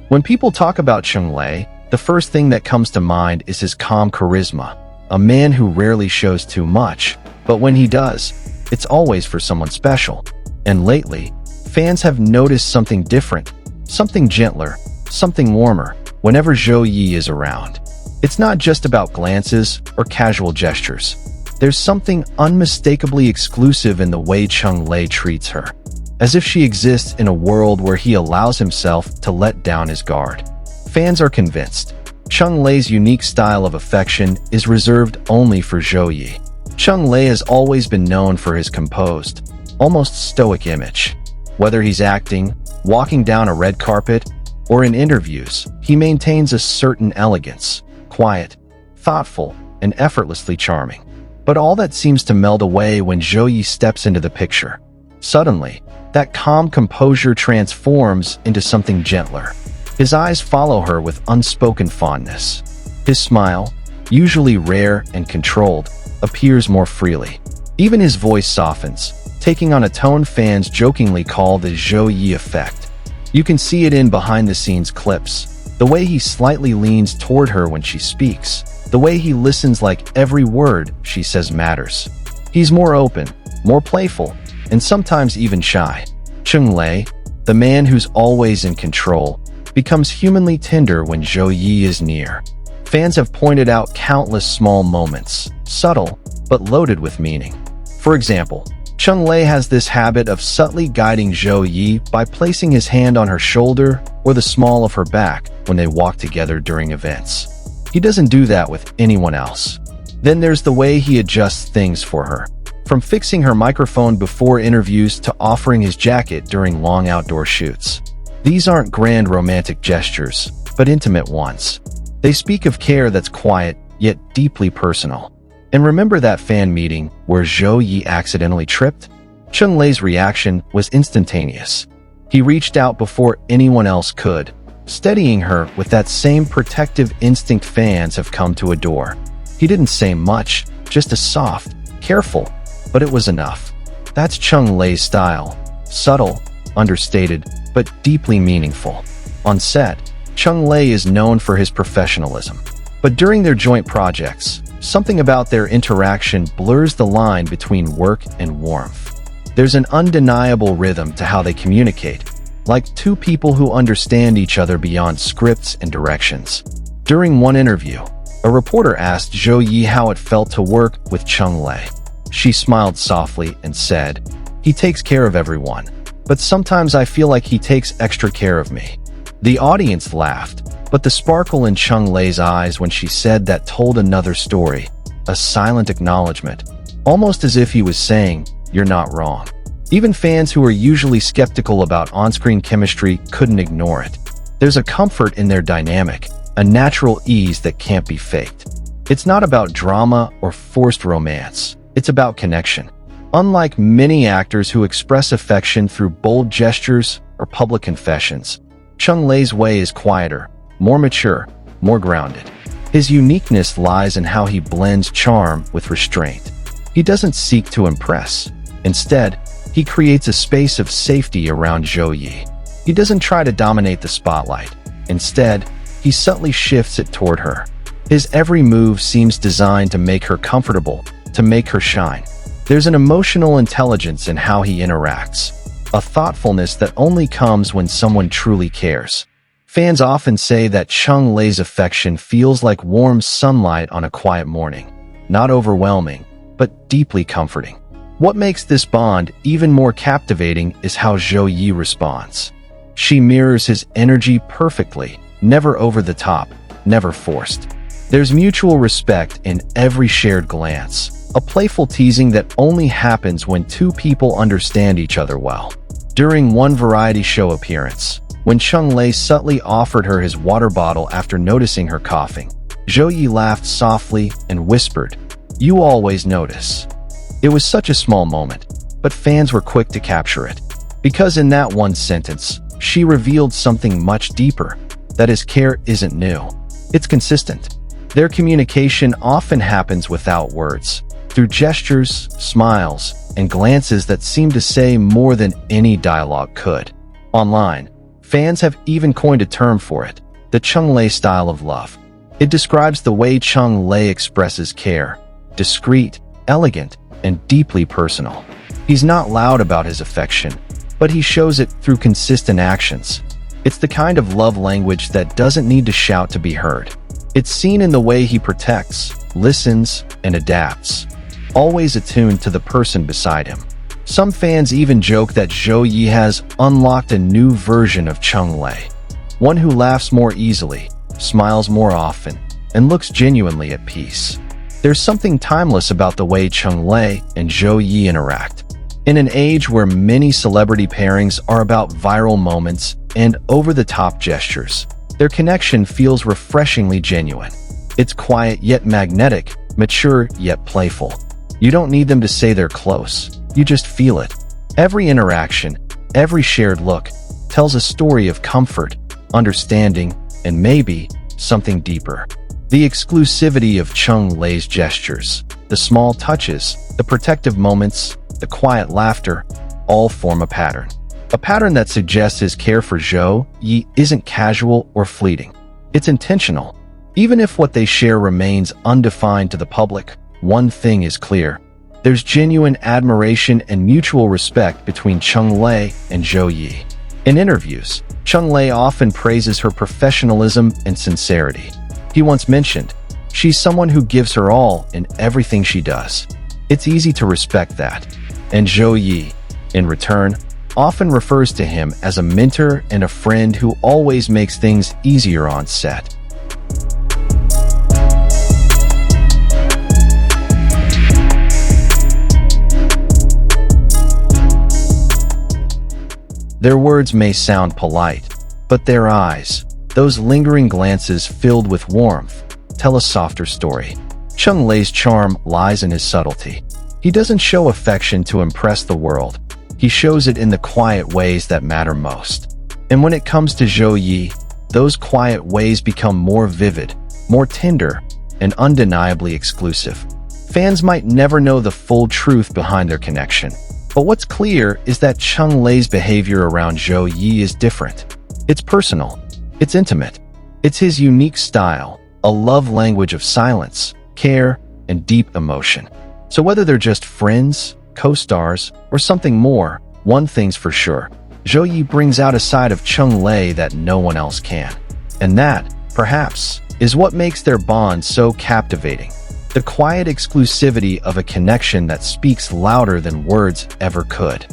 When people talk about Cheng Lei, the first thing that comes to mind is his calm charisma, a man who rarely shows too much, but when he does, it's always for someone special. And lately, fans have noticed something different, something gentler, something warmer, whenever Zhou Ye is around. It's not just about glances or casual gestures. There's something unmistakably exclusive in the way Cheng Lei treats her, as if she exists in a world where he allows himself to let down his guard. Fans are convinced Cheng Lei's unique style of affection is reserved only for Zhou Yi. Cheng Lei has always been known for his composed, almost stoic image. Whether he's acting, walking down a red carpet, or in interviews, he maintains a certain elegance, quiet, thoughtful, and effortlessly charming. But all that seems to meld away when Zhou Yi steps into the picture. Suddenly, that calm composure transforms into something gentler. His eyes follow her with unspoken fondness. His smile, usually rare and controlled, appears more freely. Even his voice softens, taking on a tone fans jokingly call the Zhou Yi effect. You can see it in behind-the-scenes clips, the way he slightly leans toward her when she speaks, the way he listens like every word she says matters. He's more open, more playful, and sometimes even shy. Cheng Lei, the man who's always in control, becomes humanly tender when Zhou Yi is near. Fans have pointed out countless small moments, subtle, but loaded with meaning. For example, Cheng Lei has this habit of subtly guiding Zhou Yi by placing his hand on her shoulder or the small of her back when they walk together during events. He doesn't do that with anyone else. Then there's the way he adjusts things for her, from fixing her microphone before interviews to offering his jacket during long outdoor shoots. These aren't grand romantic gestures, but intimate ones. They speak of care that's quiet, yet deeply personal. And remember that fan meeting where Zhou Yi accidentally tripped? Cheng Lei's reaction was instantaneous. He reached out before anyone else could, steadying her with that same protective instinct fans have come to adore. He didn't say much, just a soft, careful, but it was enough. That's Cheng Lei's style. Subtle, understated, but deeply meaningful. On set, Cheng Lei is known for his professionalism. But during their joint projects, something about their interaction blurs the line between work and warmth. There's an undeniable rhythm to how they communicate, like two people who understand each other beyond scripts and directions. During one interview, a reporter asked Zhou Yi how it felt to work with Cheng Lei. She smiled softly and said, "He takes care of everyone, but sometimes I feel like he takes extra care of me." The audience laughed, but the sparkle in Cheng Lei's eyes when she said that told another story, a silent acknowledgement, almost as if he was saying, "You're not wrong." Even fans who are usually skeptical about on-screen chemistry couldn't ignore it. There's a comfort in their dynamic, a natural ease that can't be faked. It's not about drama or forced romance. It's about connection. Unlike many actors who express affection through bold gestures or public confessions, Cheng Lei's way is quieter, more mature, more grounded. His uniqueness lies in how he blends charm with restraint. He doesn't seek to impress. Instead, he creates a space of safety around Zhou Yi. He doesn't try to dominate the spotlight. Instead, he subtly shifts it toward her. His every move seems designed to make her comfortable, to make her shine. There's an emotional intelligence in how he interacts, a thoughtfulness that only comes when someone truly cares. Fans often say that Cheng Lei's affection feels like warm sunlight on a quiet morning, not overwhelming, but deeply comforting. What makes this bond even more captivating is how Zhou Yi responds. She mirrors his energy perfectly, never over the top, never forced. There's mutual respect in every shared glance, a playful teasing that only happens when two people understand each other well. During one variety show appearance, when Cheng Lei subtly offered her his water bottle after noticing her coughing, Zhou Yi laughed softly and whispered, "You always notice." It was such a small moment, but fans were quick to capture it. Because in that one sentence, she revealed something much deeper, that his care isn't new. It's consistent. Their communication often happens without words, through gestures, smiles, and glances that seem to say more than any dialogue could. Online, Fans have even coined a term for it, the Cheng Lei style of love. It describes the way Cheng Lei expresses care, discreet, elegant, and deeply personal. He's not loud about his affection, but he shows it through consistent actions. It's the kind of love language that doesn't need to shout to be heard. It's seen in the way he protects, listens, and adapts, always attuned to the person beside him. Some fans even joke that Zhou Ye has unlocked a new version of Cheng Lei, one who laughs more easily, smiles more often, and looks genuinely at peace. There's something timeless about the way Cheng Lei and Zhou Ye interact. In an age where many celebrity pairings are about viral moments and over-the-top gestures, their connection feels refreshingly genuine. It's quiet yet magnetic, mature yet playful. You don't need them to say they're close, you just feel it. Every interaction, every shared look, tells a story of comfort, understanding, and maybe something deeper. The exclusivity of Cheng Lei's gestures, the small touches, the protective moments, the quiet laughter, all form a pattern. A pattern that suggests his care for Zhou Ye isn't casual or fleeting. It's intentional. Even if what they share remains undefined to the public, one thing is clear. There's genuine admiration and mutual respect between Cheng Lei and Zhou Ye. In interviews, Cheng Lei often praises her professionalism and sincerity. He once mentioned, "She's someone who gives her all in everything she does." It's easy to respect that. And Zhou Ye, in return, often refers to him as a mentor and a friend who always makes things easier on set. Their words may sound polite, but their eyes, those lingering glances filled with warmth, tell a softer story. Cheng Lei's charm lies in his subtlety. He doesn't show affection to impress the world. He shows it in the quiet ways that matter most. And when it comes to Zhou Ye, those quiet ways become more vivid, more tender, and undeniably exclusive. Fans might never know the full truth behind their connection, but what's clear is that Cheng Lei's behavior around Zhou Ye is different. It's personal. It's intimate. It's his unique style, a love language of silence, care, and deep emotion. So whether they're just friends, co-stars, or something more, one thing's for sure. Zhou Ye brings out a side of Cheng Lei that no one else can. And that, perhaps, is what makes their bond so captivating. The quiet exclusivity of a connection that speaks louder than words ever could.